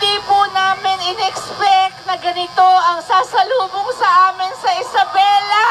Hindi po namin in-expect na ganito ang sasalubong sa amin sa Isabela.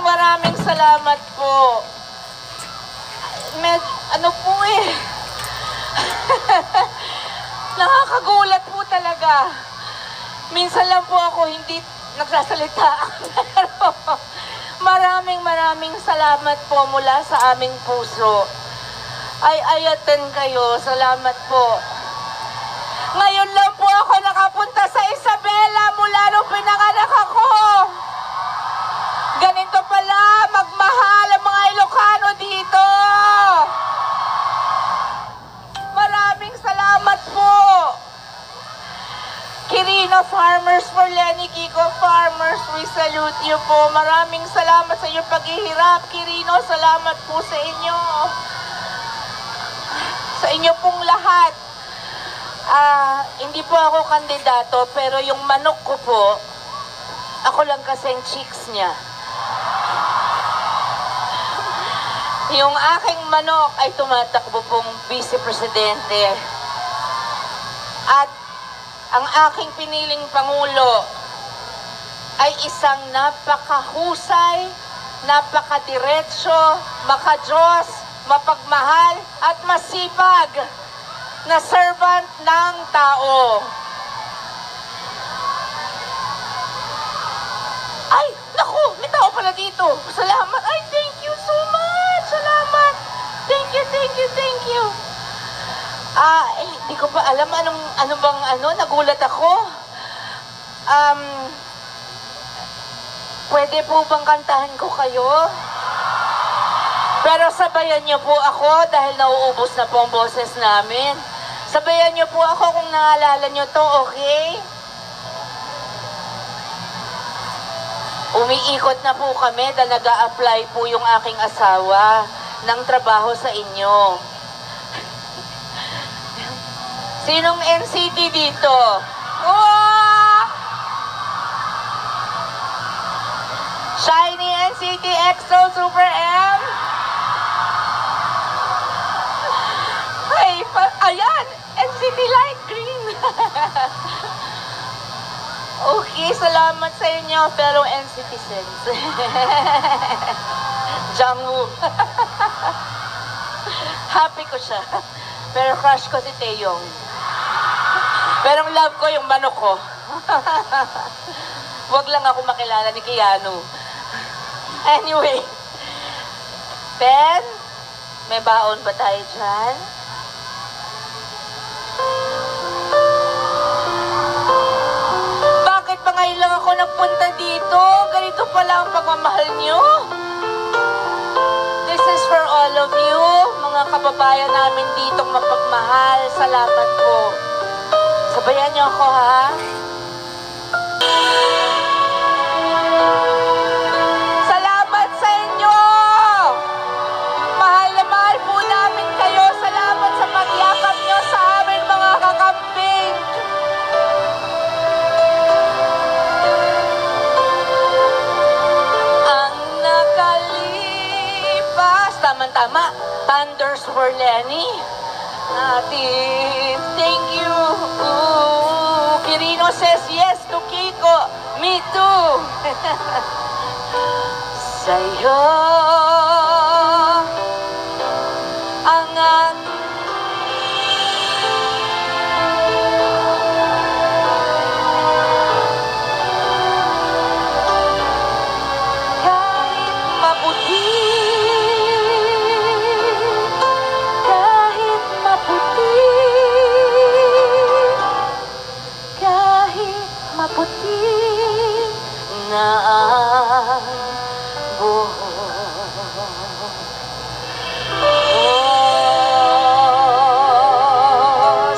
Maraming salamat po. Ano po eh. Nakakagulat po talaga. Minsan lang po ako hindi nagsasalita. Pero maraming salamat po mula sa aming puso. Ay attend kayo. Salamat po. Ngayon lang po ako nakapunta sa Isabela mula nung pinanganak ako. Ganito pala, magmahal ang mga Ilocano dito. Maraming salamat po. Quirino Farmers for Lenny Kiko Farmers, we salute you po. Maraming salamat sa inyong paghihirap. Quirino, salamat po sa inyo. Sa inyo pong lahat. Hindi po ako kandidato, pero yung manok ko po, ako lang kasing chicks niya. Yung aking manok ay tumatakbo pong Vice Presidente. At ang aking piniling Pangulo ay isang napakahusay, napakadiretso, makadiyos, mapagmahal at masipag na servant ng tao. Ay, naku, may tao pala dito. Salamat. Ay, thank you so much. Salamat. Thank you. Hindi ko pa alam nagulat ako. Pwede po bang kantahan ko kayo? Pero sabayan niyo po ako dahil nauubos na po ang boses namin. Sabayan niyo po ako kung naalala niyo to, okay? Umiikot na po kami dahil nag-a-apply po yung aking asawa ng trabaho sa inyo. Sinong NCT dito? Wow! Shiny NCT EXO Super M? Ayan! NCT Light Green! Okay, salamat sa inyo, fellow NCTzens. Jangwoo. Happy ko siya. Pero crush ko si Taeyong. Pero love ko yung manok ko. Wag lang ako makilala ni Keanu. Anyway. Ben, may baon ba tayo dyan? Bakit pa ngayon lang ako nagpunta dito? Ganito pala ang pagmamahal nyo? This is for all of you, mga kababayan namin ditong mapagmahal. Salamat po. Sabayan niyo ako, ha? Salamat sa inyo! Mahal na mahal po namin kayo. Salamat sa pagyakap niyo sa amin, mga kakambing. Ang nakalipas. Tama-tama. Thunders for Lenny. Thank you. Quirino says yes to Kiko. Me too. Sa'yo ang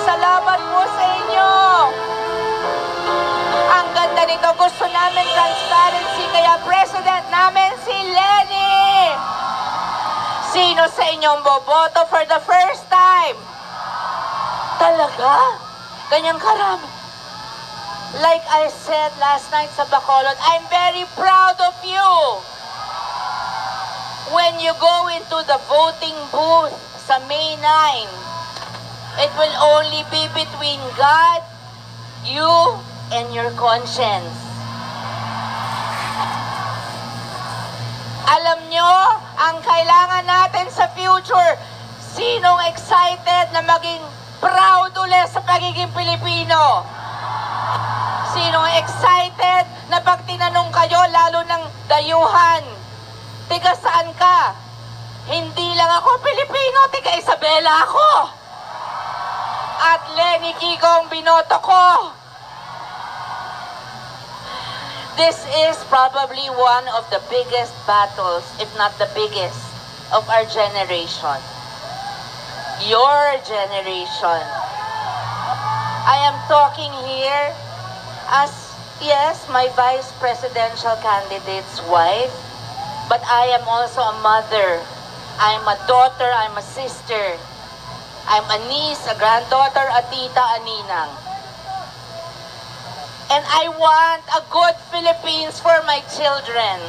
salamat po sa inyo. Ang ganda nito. Gusto namin transparency. Kaya president namin si Lenny. Sino sa inyong boboto for the first Talaga? Ganyang karami. Like I said last night sa Bacolod, I'm very proud of you. When you go into the voting booth sa May 9, it will only be between God, you, and your conscience. Alam nyo, ang kailangan natin sa future, sinong excited na maging proud ulit sa pagiging Pilipino? Sinong excited na pag tinanong kayo, lalo ng dayuhan, tiga saan ka? Hindi lang ako Pilipino, tiga Isabela ako. At Lenny Kiko ang binoto ko. This is probably one of the biggest battles, if not the biggest, of our generation. Your generation. I am talking here as, yes, my vice presidential candidate's wife, but I am also a mother. I'm a daughter, I'm a sister. I'm a niece, a granddaughter, a tita, a ninang. And I want a good Philippines for my children.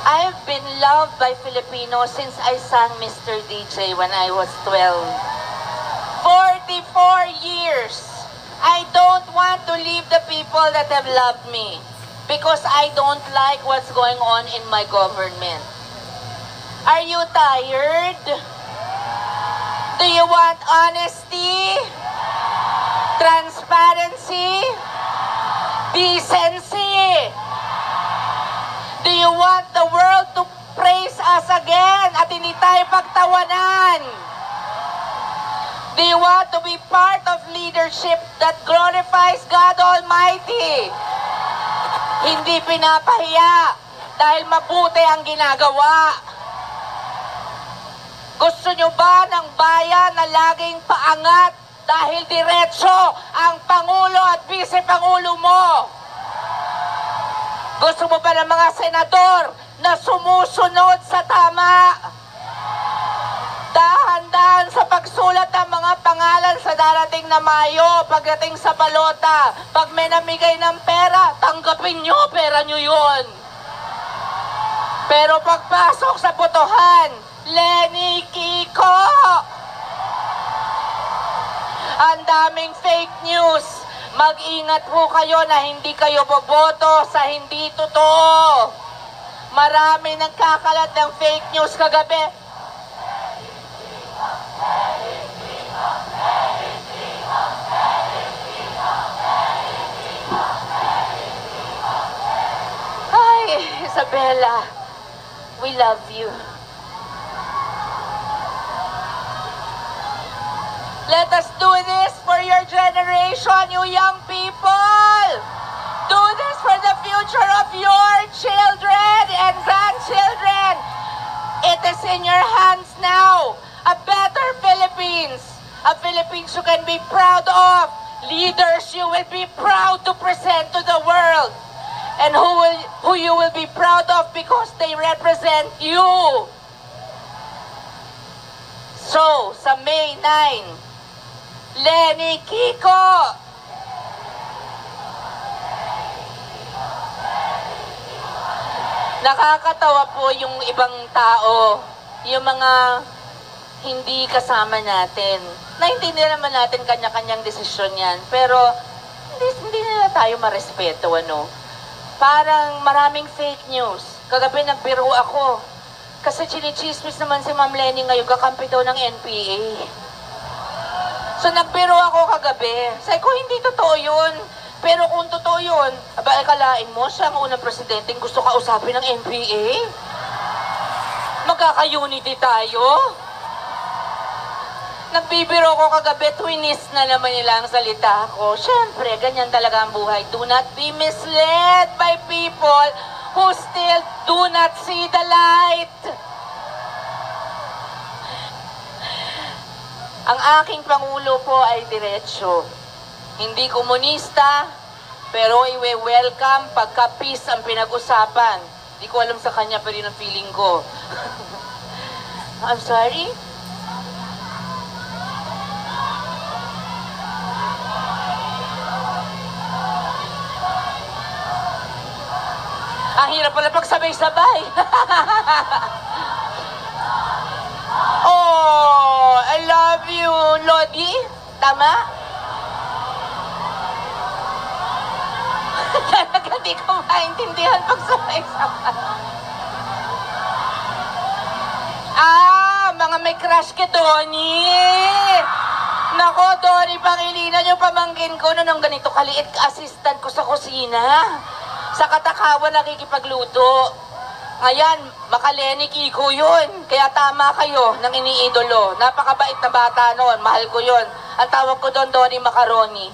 I've been loved by Filipinos since I sang Mr. DJ when I was 12. 44 years. I don't want to leave the people that have loved me because I don't like what's going on in my government. Are you tired? Do you want honesty? Transparency? Decency? Do you want the world to praise us again at hindi tayo pagtawanan? Do you want to be part of leadership that glorifies God Almighty? Hindi pinapahiya dahil mabuti ang ginagawa. Gusto nyo ba ng bayan na laging paangat dahil diretso ang Pangulo at Vice-Pangulo mo? Gusto mo ba ng mga senador na sumusunod sa tama? Dahan-dahan sa pagsulat ng mga pangalan sa darating na Mayo, pagdating sa balota. Pag may namigay ng pera, tanggapin nyo, pera nyo yun. Pero pagpasok sa botohan, Lenny Kiko! Ang daming fake news. Mag-ingat po kayo na hindi kayo boboto sa hindi totoo. Marami nagkakalat ng fake news kagabi. Ay, Isabela, we love you. Let us do this for your generation, you young people. Do this for the future of your children and grandchildren. It is in your hands now. A better Philippines. A Philippines you can be proud of. Leaders you will be proud to present to the world. And who you will be proud of because they represent you. So, sa May 9, Lenny Kiko! Nakakatawa po yung ibang tao, yung mga hindi kasama natin. Naintindihan naman natin kanya-kanyang desisyon yan, pero hindi nila tayo marespeto, ano? Parang maraming fake news. Kagabi nagbiro ako, kasi chinichismis naman si Ma'am Lenny ngayon, kakampi daw ng NPA. So nagbiro ako kagabi. Sabi ko, hindi totoo yun. Pero kung totoo yun, aba, kalain mo, siya ang unang presidenteng gusto kausapin ng NPA? Magkaka-unity tayo? Nagbibiro ko kagabi, twinist na naman nila ang salita ko. Siyempre, ganyan talaga ang buhay. Do not be misled by people who still do not see the light. Ang aking Pangulo po ay diretsyo. Hindi komunista, pero iwe-welcome pagka peace ang pinag-usapan. Hindi ko alam sa kanya, pero yun ang feeling ko. I'm sorry? Ang hirap pala pagsabay-sabay. Oh, I love you, Lodi. Tama? Talaga di ko maintindihan pagsabay-sabay. Mga may crush kay Donnie. Nako, Donnie Pangilinan, yung pamangkin ko noong ganito kaliit, assistant ko sa kusina. Sa katakawan nakikipagluto. Ngayon, Makaleni Kiko yun. Kaya tama kayo ng iniidolo. Napakabait na bata noon. Mahal ko yun. Ang tawag ko doon, Donnie Macaroni.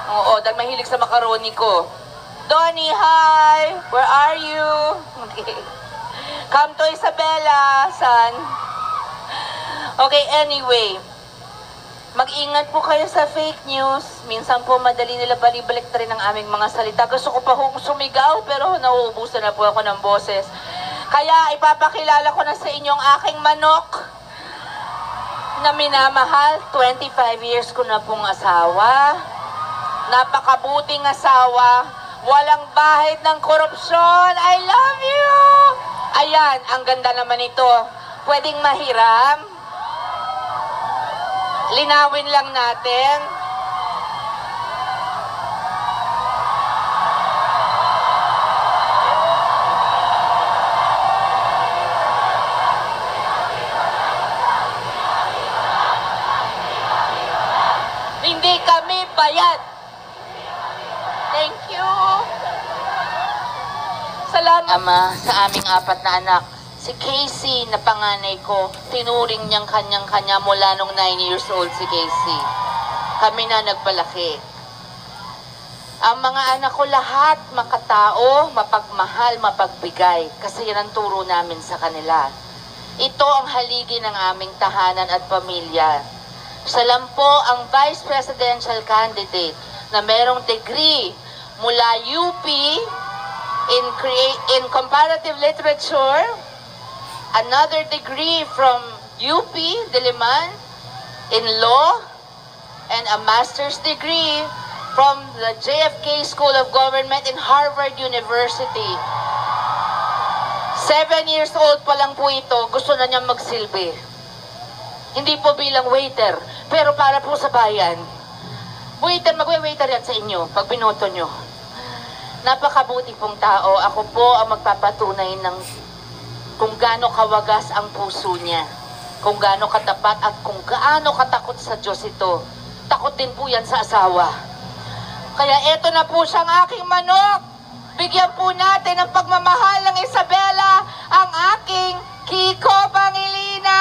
Oo, dahil mahilig sa macaroni ko. Donnie, hi! Where are you? Okay. Come to Isabela, son. Okay, anyway. Mag-ingat po kayo sa fake news. Minsan po madali nila balibalik rin ang aming mga salita. Gusto ko pa sumigaw pero nauubusan na po ako ng boses. Kaya ipapakilala ko na sa inyo ang aking manok na minamahal. 25 years ko na pong asawa. Napakabuting asawa. Walang bahid ng korupsyon. I love you! Ayan, ang ganda naman ito. Pwedeng mahiram. Linawin lang natin. Hindi kami bayad. Thank you. Salamat. Ama, sa aming 4 na anak. Si Casey na panganay ko, tinuring niyang kanyang-kanya mula nung 9 years old si Casey. Kami na nagpalaki. Ang mga anak ko lahat makatao, mapagmahal, mapagbigay. Kasi yan ang turo namin sa kanila. Ito ang haligi ng aming tahanan at pamilya. Siya lang po ang Vice Presidential Candidate na merong degree mula UP in Comparative Literature, another degree from UP Diliman in law, and a master's degree from the JFK School of Government in Harvard University. 7 years old pa lang po ito, gusto na niyang magsilbi. Hindi po bilang waiter, pero para po sa bayan. Waiter, magwe-waiter yan sa inyo pag binoto nyo. Napakabuti pong tao. Ako po ang magpapatunay ng kung gaano kawagas ang puso niya, kung gaano katapat at kung gaano katakot sa Diyos ito. Takot din po yan sa asawa. Kaya eto na po siyang aking manok. Bigyan po natin ng pagmamahal ng Isabela ang aking Kiko Pangilinan.